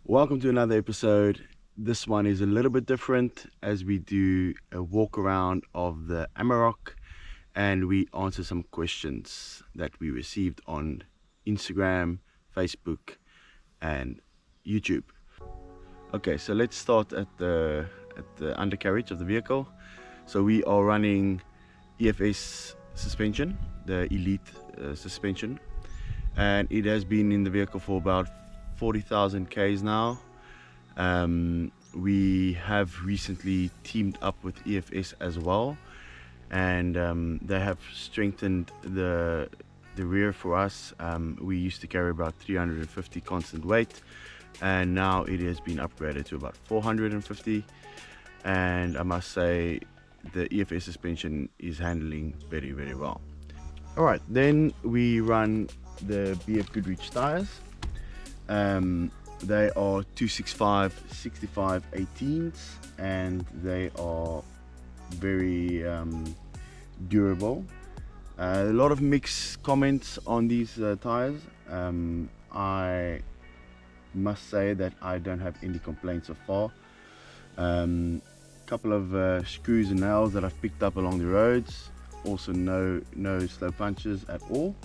Welcome to another episode. This one is a little bit different as we do a walk around of the Amarok and we answer some questions that we received on Instagram, Facebook and YouTube. Okay, so let's start at the undercarriage of the vehicle. So we are running EFS suspension, the Elite suspension, and it has been in the vehicle for about 40,000 Ks now. We have recently teamed up with EFS as well, and they have strengthened the rear for us. We used to carry about 350 constant weight, and now it has been upgraded to about 450, and I must say the EFS suspension is handling very well. Alright, then we run the BF Goodrich tires. They are 265 65 18s and they are very durable. A lot of mixed comments on these tires. I must say that I don't have any complaints so far. Couple of screws and nails that I've picked up along the roads, also no slow punches at all.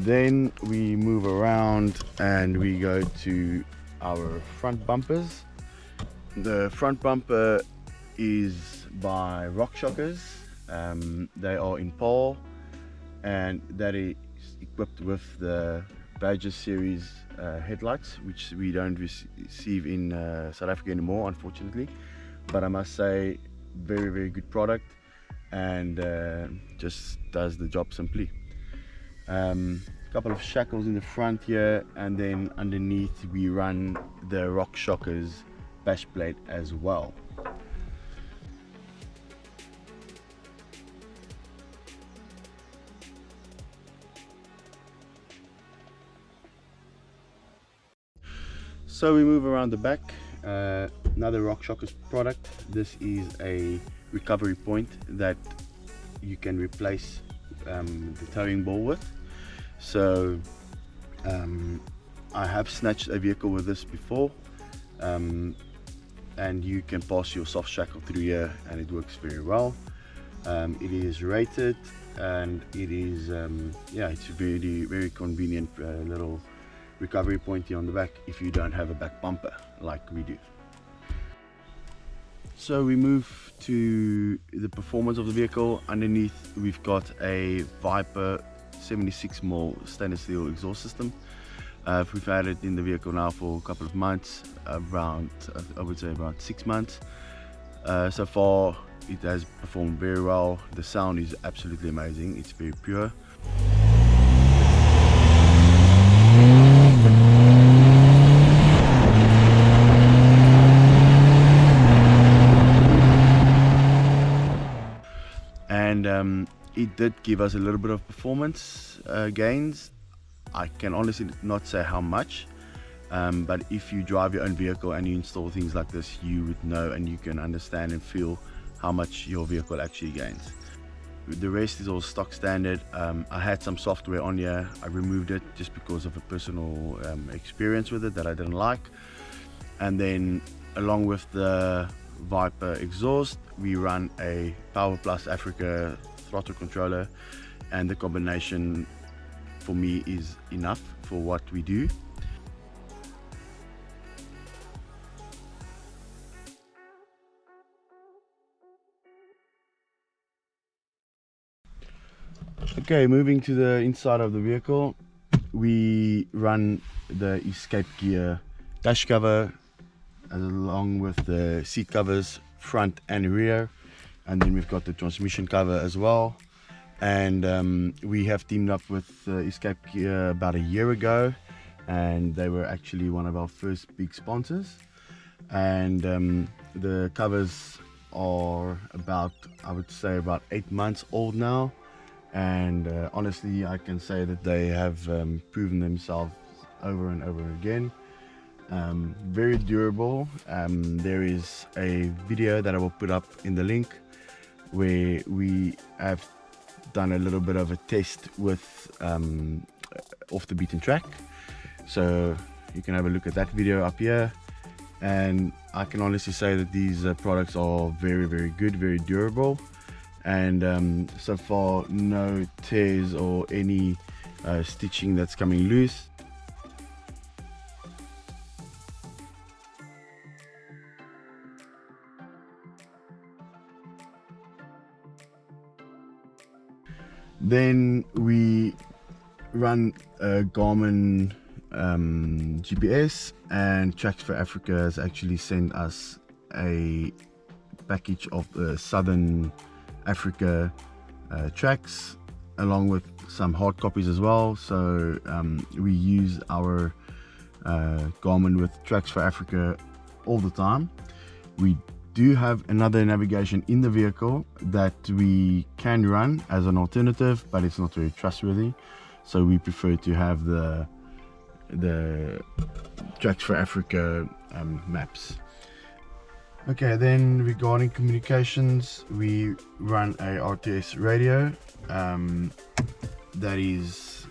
Then we move around and we go to our front bumpers. The front bumper is by Rockshockerz. They are in Paarl and that is equipped with the Badger series headlights, which we don't receive in South Africa anymore, unfortunately. But I must say, very good product, and just does the job simply. Couple of shackles in the front here, and then underneath we run the Rockshockerz bash plate as well. So we move around the back. Another Rockshockerz product. This is a recovery point that you can replace the towing ball with. So I have snatched a vehicle with this before, and you can pass your soft shackle through here and it works very well. It is rated and it is it's a very convenient little recovery point here on the back if you don't have a back bumper like we do. So we move to the performance of the vehicle. Underneath we've got a Viper 76mm stainless steel exhaust system. We've had it in the vehicle now for a couple of months, around I would say about 6 months. So far it has performed very well. The sound is absolutely amazing, it's very pure. And it did give us a little bit of performance gains. I can honestly not say how much, but if you drive your own vehicle and you install things like this, you would know and you can understand and feel how much your vehicle actually gains. The rest is all stock standard. I had some software on here. I removed it just because of a personal experience with it that I didn't like. And then along with the Viper exhaust, we run a Power Plus Africa throttle controller, and the combination for me is enough for what we do. Okay, moving to the inside of the vehicle, we run the escape gear dash cover along with the seat covers front and rear, and then we've got the transmission cover as well. And we have teamed up with Escape Gear about a year ago, and they were actually one of our first big sponsors. And the covers are about, I would say, about 8 months old now, and honestly I can say that they have proven themselves over and over again. Very durable. There is a video that I will put up in the link where we have done a little bit of a test with off the beaten track. So you can have a look at that video up here. And I can honestly say that these products are very good, very durable, and so far no tears or any stitching that's coming loose. Then we run a Garmin GPS, and Tracks for Africa has actually sent us a package of the Southern Africa tracks, along with some hard copies as well. So we use our Garmin with Tracks for Africa all the time. We do have another navigation in the vehicle that we can run as an alternative, but it's not very trustworthy, so we prefer to have the Tracks for Africa maps. Okay, then regarding communications, we run a RTS radio that is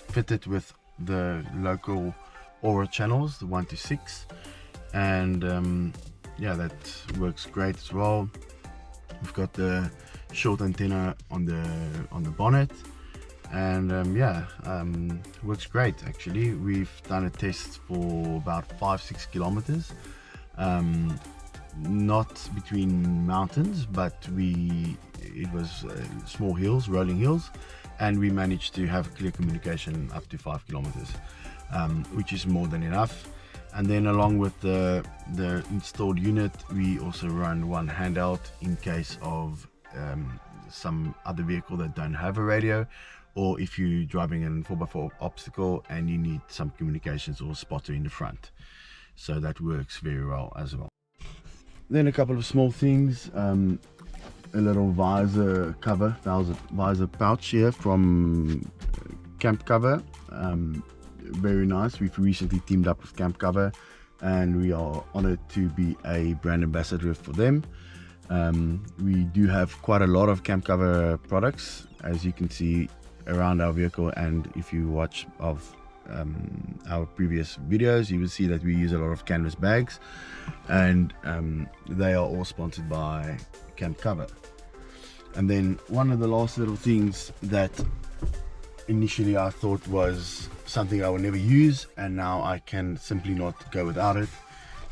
fitted with the local Aura channels, the 1 to 6, and yeah, that works great as well. We've got the short antenna on the bonnet, and yeah, works great actually. We've done a test for about 5-6 kilometers, not between mountains, but it was small hills, rolling hills, and we managed to have clear communication up to 5 kilometers, which is more than enough. And then along with the installed unit, we also run one handheld in case of some other vehicle that don't have a radio, or if you're driving in 4x4 obstacle and you need some communications or spotter in the front. So that works very well as well. Then a couple of small things, a little visor cover, visor pouch here from Camp Cover. Very nice. We've recently teamed up with Camp Cover, and we are honored to be a brand ambassador for them. We do have quite a lot of Camp Cover products, as you can see around our vehicle, and if you watch of our previous videos, you will see that we use a lot of canvas bags, and they are all sponsored by Camp Cover. And then one of the last little things that initially I thought was something I would never use, and now I can simply not go without it,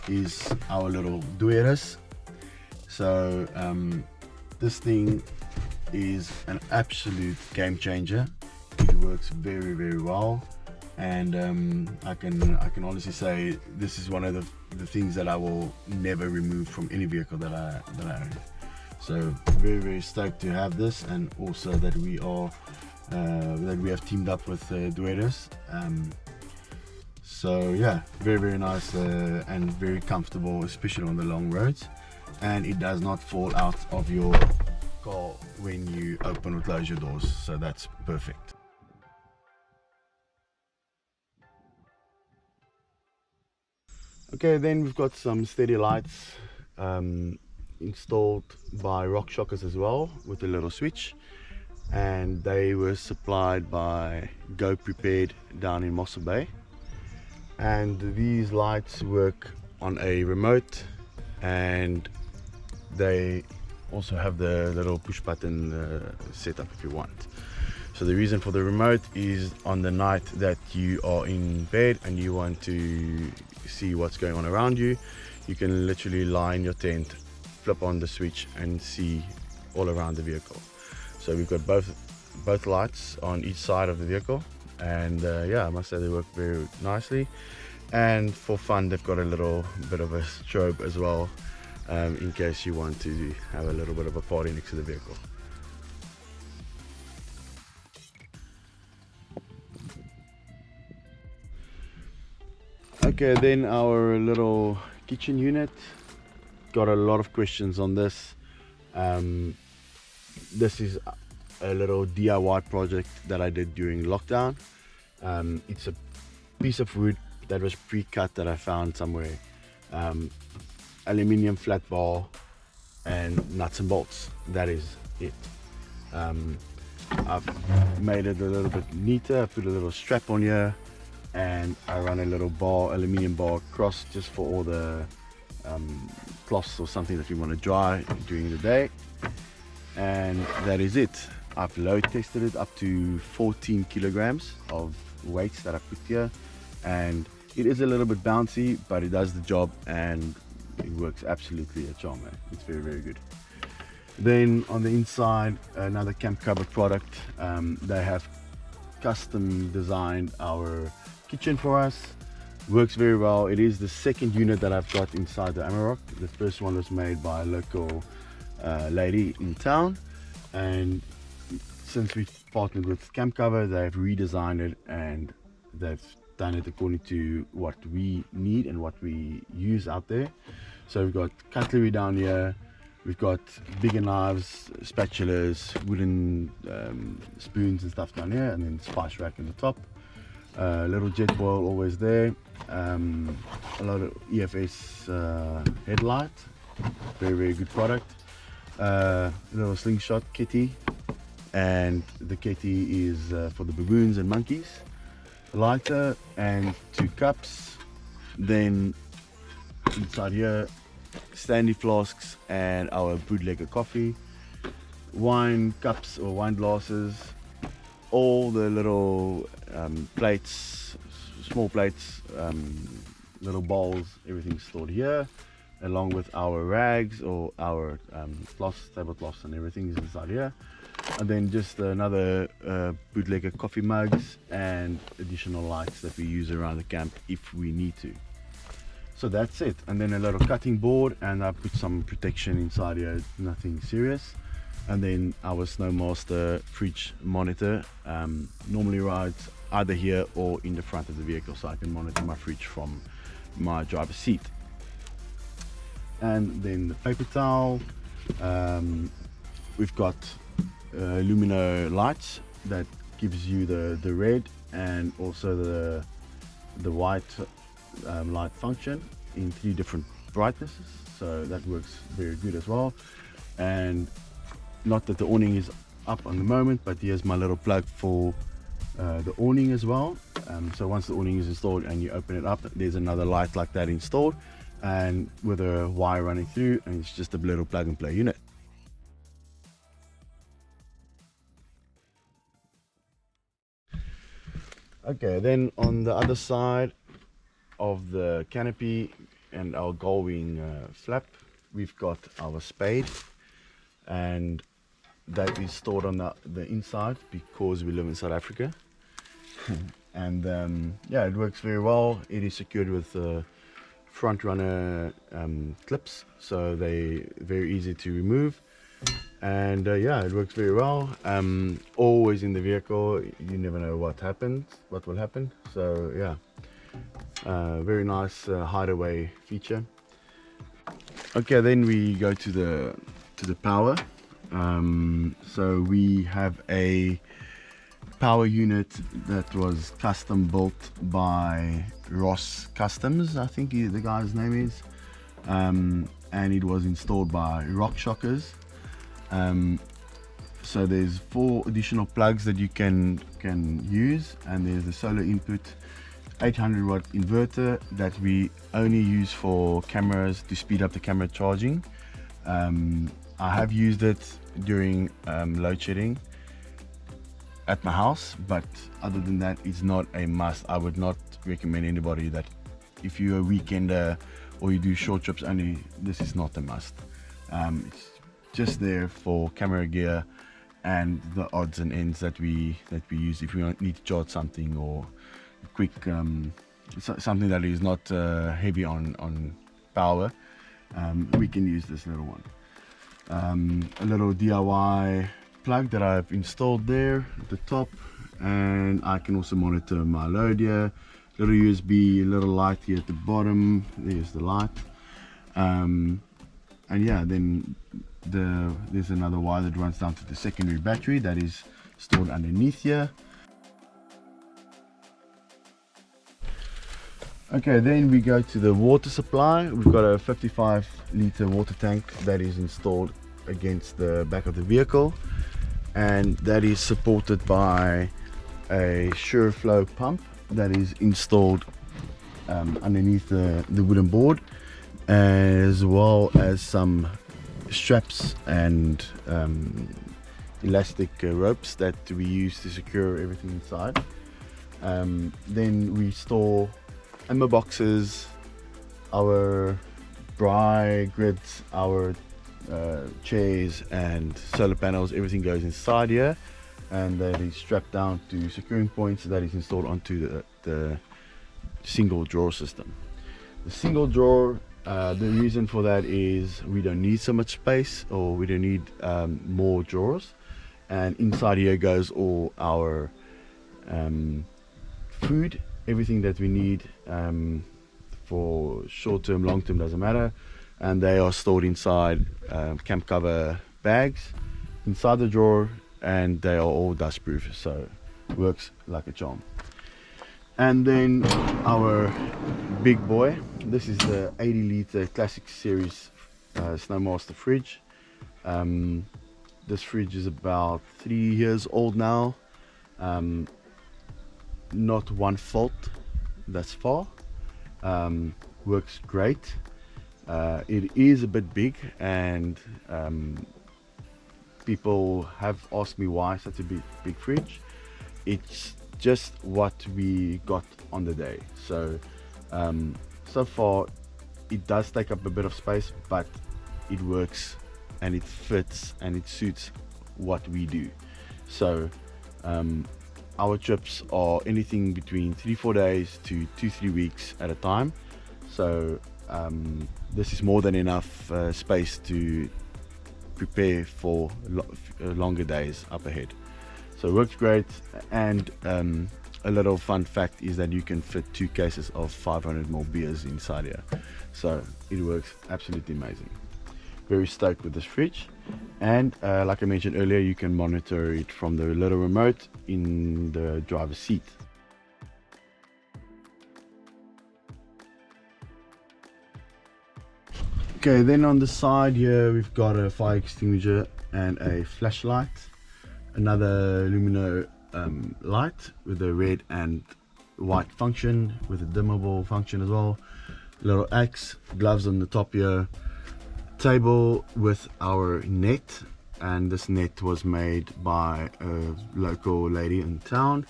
is our little duetas. So this thing is an absolute game changer. It works very well, and I can honestly say this is one of the things that I will never remove from any vehicle that I own. So very stoked to have this, and also that we have teamed up with duetas. So yeah, very nice and very comfortable, especially on the long roads, and it does not fall out of your car when you open or close your doors, so that's perfect. Okay, then we've got some steady lights installed by Rockshockerz as well, with a little switch, and they were supplied by Go Prepared down in Mossel Bay. And these lights work on a remote, and they also have the little push button setup if you want. So the reason for the remote is on the night that you are in bed and you want to see what's going on around you, you can literally lie in your tent, flip on the switch and see all around the vehicle. So we've got both lights on each side of the vehicle, and yeah, I must say they work very nicely. And for fun, they've got a little bit of a strobe as well, in case you want to have a little bit of a party next to the vehicle. Okay, then our little kitchen unit. Got a lot of questions on this. This is a little DIY project that I did during lockdown. It's a piece of wood that was pre-cut that I found somewhere, aluminium flat bar and nuts and bolts. That is it. I've made it a little bit neater. I put a little strap on here, and I run a little bar, aluminium bar across, just for all the cloths or something that we want to dry during the day. And that is it. I've load tested it up to 14 kilograms of weights that I put here, and it is a little bit bouncy, but it does the job and it works absolutely a charm. It's very, very good. Then on the inside, another camp cover product. They have custom designed our kitchen for us. Works very well. It is the second unit that I've got inside the Amarok. The first one was made by a local lady in town, and since we've partnered with Camp Cover, they've redesigned it and they've done it according to what we need and what we use out there. So we've got cutlery down here, we've got bigger knives, spatulas, wooden spoons and stuff down here, and then spice rack in the top. Little jet boil always there. A lot of EFS headlight, very, very good product. Little slingshot kitty, and the kitty is for the baboons and monkeys. Lighter and 2 cups. Then inside here, Stanley flasks and our bootlegger coffee, wine cups or wine glasses, all the little plates, small plates, little bowls, everything's stored here, along with our rags or our cloths, tablecloths and everything is inside here. And then just another bootlegger coffee mugs and additional lights that we use around the camp if we need to. So that's it. And then a little cutting board, and I put some protection inside here, nothing serious. And then our Snowmaster fridge monitor, normally rides either here or in the front of the vehicle, so I can monitor my fridge from my driver's seat. And then the paper towel, we've got lumino lights that gives you the red and also the white light function in 3 different brightnesses, so that works very good as well. And not that the awning is up on the moment, but here's my little plug for the awning as well. So once the awning is installed and you open it up, there's another light like that installed, and with a wire running through, and it's just a little plug and play unit. Okay, then on the other side of the canopy and our gull wing flap, we've got our spade, and that is stored on the inside because we live in South Africa. And yeah, it works very well. It is secured with front runner clips, so they're very easy to remove. And yeah, it works very well. Always in the vehicle, you never know what will happen. So yeah, very nice hideaway feature. Okay, then we go to the power. So we have a power unit that was custom built by Ross Customs, I think the guy's name is, and it was installed by Rockshockerz. So there's 4 additional plugs that you can use, and there's the solar input 800 watt inverter that we only use for cameras to speed up the camera charging. I have used it during load shedding at my house, but other than that, it's not a must. I would not recommend anybody that if you're a weekender or you do short trips only, this is not a must. It's just there for camera gear and the odds and ends that we use if we need to charge something, or quick something that is not heavy on power. We can use this little one. A little DIY plug that I've installed there at the top, and I can also monitor my load here. Little USB, little light here at the bottom. There's the light, and yeah, then there's another wire that runs down to the secondary battery that is stored underneath here. Okay, then we go to the water supply. We've got a 55 litre water tank that is installed against the back of the vehicle, and that is supported by a SureFlow pump that is installed underneath the wooden board, as well as some straps and elastic ropes that we use to secure everything inside. Then we store ammo boxes, our braai grids, our chairs and solar panels. Everything goes inside here, and that is strapped down to securing points that is installed onto the single drawer system. The single drawer, the reason for that is we don't need so much space, or we don't need more drawers, and inside here goes all our food, everything that we need for short-term, long-term, doesn't matter, and they are stored inside camp cover bags inside the drawer, and they are all dust proof, so it works like a charm. And then our big boy, this is the 80 liter classic series Snowmaster fridge. This fridge is about 3 years old now. Not one fault thus far. Works great. It is a bit big, and people have asked me why such a big fridge. It's just what we got on the day. So so far it does take up a bit of space, but it works and it fits and it suits what we do. So our trips are anything between 3-4 days to 2-3 weeks at a time. So this is more than enough space to prepare for longer days up ahead. So it works great. And a little fun fact is that you can fit 2 cases of 500ml beers inside here. So it works absolutely amazing. Very stoked with this fridge. And like I mentioned earlier, you can monitor it from the little remote in the driver's seat. Okay, then on the side here we've got a fire extinguisher and a flashlight, another lumino light with a red and white function with a dimmable function as well, little axe, gloves on the top here, table with our net, and this net was made by a local lady in town,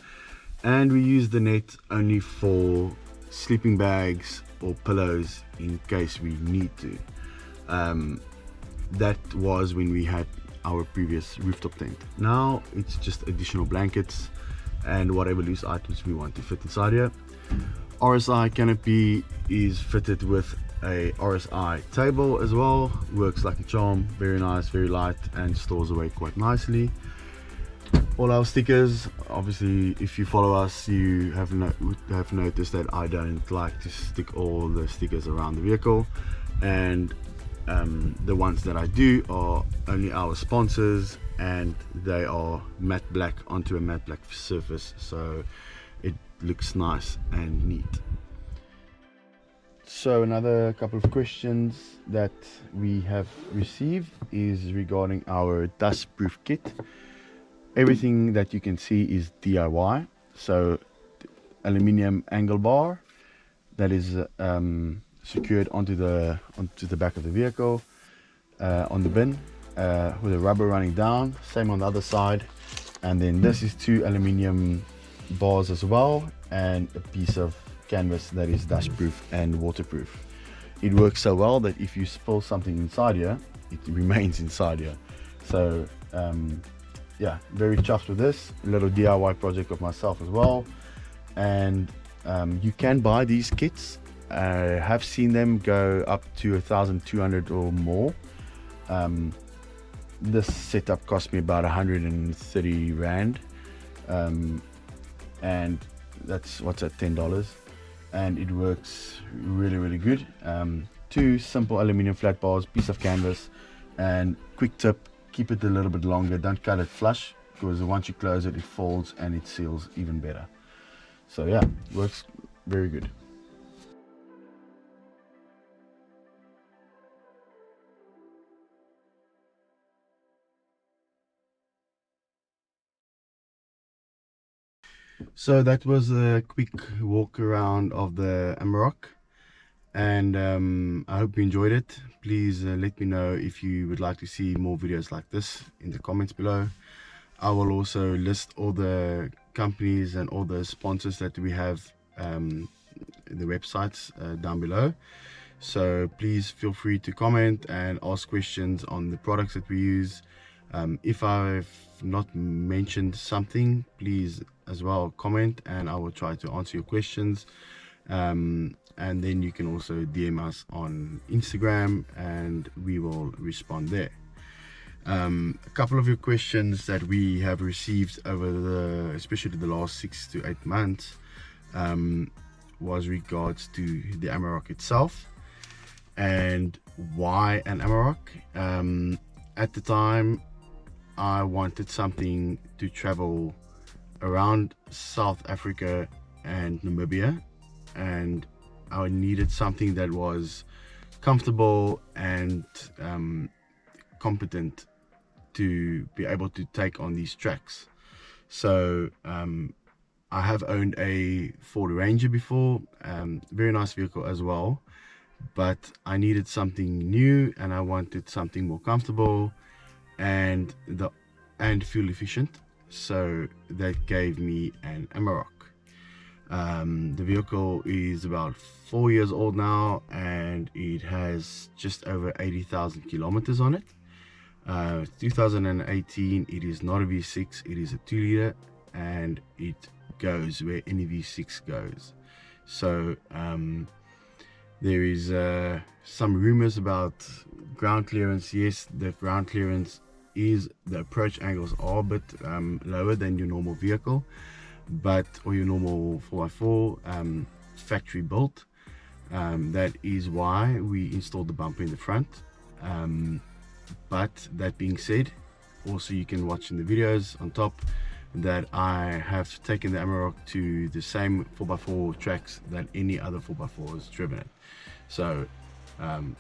and we use the net only for sleeping bags or pillows in case we need to. That was when we had our previous rooftop tent. Now it's just additional blankets and whatever loose items we want to fit inside here. RSI canopy is fitted with a RSI table as well. Works like a charm, very nice, very light, and stores away quite nicely. All our stickers, obviously if you follow us, you have noticed that I don't like to stick all the stickers around the vehicle, and the ones that I do are only our sponsors, and they are matte black onto a matte black surface, so it looks nice and neat. So another couple of questions that we have received is regarding our dust proof kit. Everything that you can see is DIY. So aluminium angle bar that is secured onto the back of the vehicle, on the bin, with the rubber running down, same on the other side. And then this is 2 aluminium bars as well, and a piece of canvas that is dust proof and waterproof. It works so well that if you spill something inside here, it remains inside here. So yeah, very chuffed with this. A little DIY project of myself as well. And you can buy these kits. I have seen them go up to 1,200 or more. This setup cost me about 130 Rand, and that's what's at $10, and it works really good. 2 simple aluminium flat bars, piece of canvas, and quick tip, keep it a little bit longer, don't cut it flush, because once you close it, it folds and it seals even better. So yeah, works very good. So that was a quick walk around of the Amarok, and I hope you enjoyed it. Please let me know if you would like to see more videos like this in the comments below. I will also list all the companies and all the sponsors that we have, the websites down below. So please feel free to comment and ask questions on the products that we use. If I've not mentioned something, please as well comment, and I will try to answer your questions. And then you can also DM us on Instagram and we will respond there. A couple of your questions that we have received over especially the last 6 to 8 months, was regards to the Amarok itself and why an Amarok. At the time, I wanted something to travel around South Africa and Namibia, and I needed something that was comfortable and competent to be able to take on these tracks. So I have owned a Ford Ranger before, very nice vehicle as well, but I needed something new and I wanted something more comfortable and fuel efficient. So that gave me an Amarok. The vehicle is about 4 years old now, and it has just over 80,000 kilometers on it. 2018. It is not a V6, it is a 2-liter, and it goes where any V6 goes. So there is some rumors about ground clearance. Yes, the ground clearance is, the approach angles are a bit lower than your normal vehicle, or your normal 4x4 factory built. That is why we installed the bumper in the front. But that being said, also you can watch in the videos on top that I have taken the Amarok to the same 4x4 tracks that any other 4x4 has driven it. So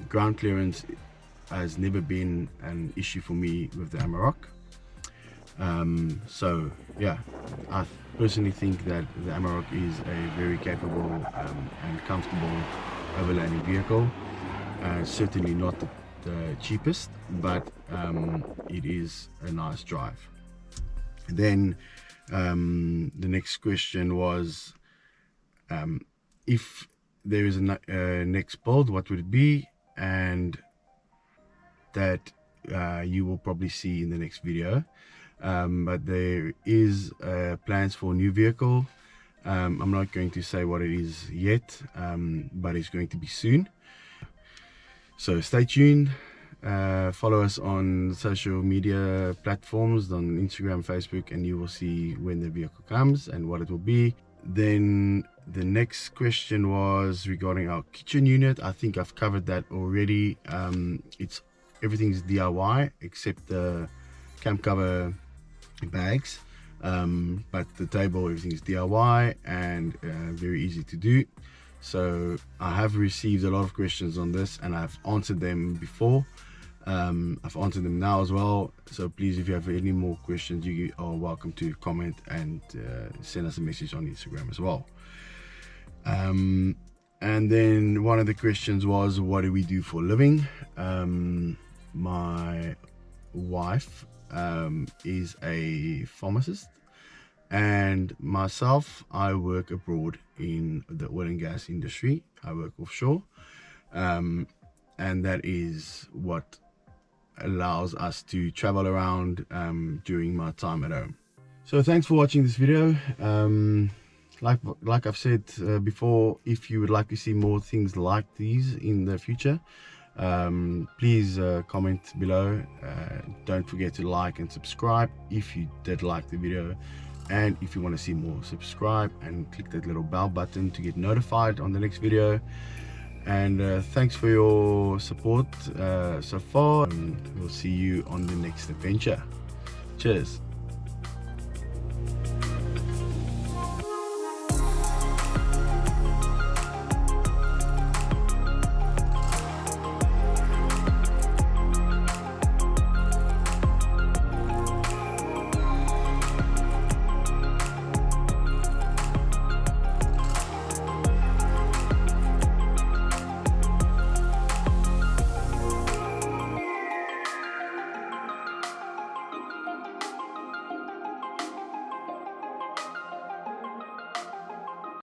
ground clearance has never been an issue for me with the Amarok. So yeah, I personally think that the Amarok is a very capable and comfortable overlanding vehicle. Certainly not the cheapest, but it is a nice drive. Then the next question was, if there is a next build, what would it be? And that you will probably see in the next video. But there is plans for a new vehicle. I'm not going to say what it is yet, but it's going to be soon. So stay tuned. Follow us on social media platforms on Instagram, Facebook, and you will see when the vehicle comes and what it will be. Then the next question was regarding our kitchen unit. I think I've covered that already. Everything's DIY except the camp cover bags, but the table, everything is DIY and very easy to do. So I have received a lot of questions on this and I've answered them before. I've answered them now as well. So please, if you have any more questions, you are welcome to comment and send us a message on Instagram as well. And then one of the questions was, what do we do for a living? My wife is a pharmacist, and myself, I work abroad in the oil and gas industry. I work offshore, and that is what allows us to travel around during my time at home. So thanks for watching this video. Like I've said before, if you would like to see more things like these in the future, please comment below. Don't forget to like and subscribe if you did like the video, and if you want to see more, subscribe and click that little bell button to get notified on the next video. And thanks for your support so far, and we'll see you on the next adventure. Cheers.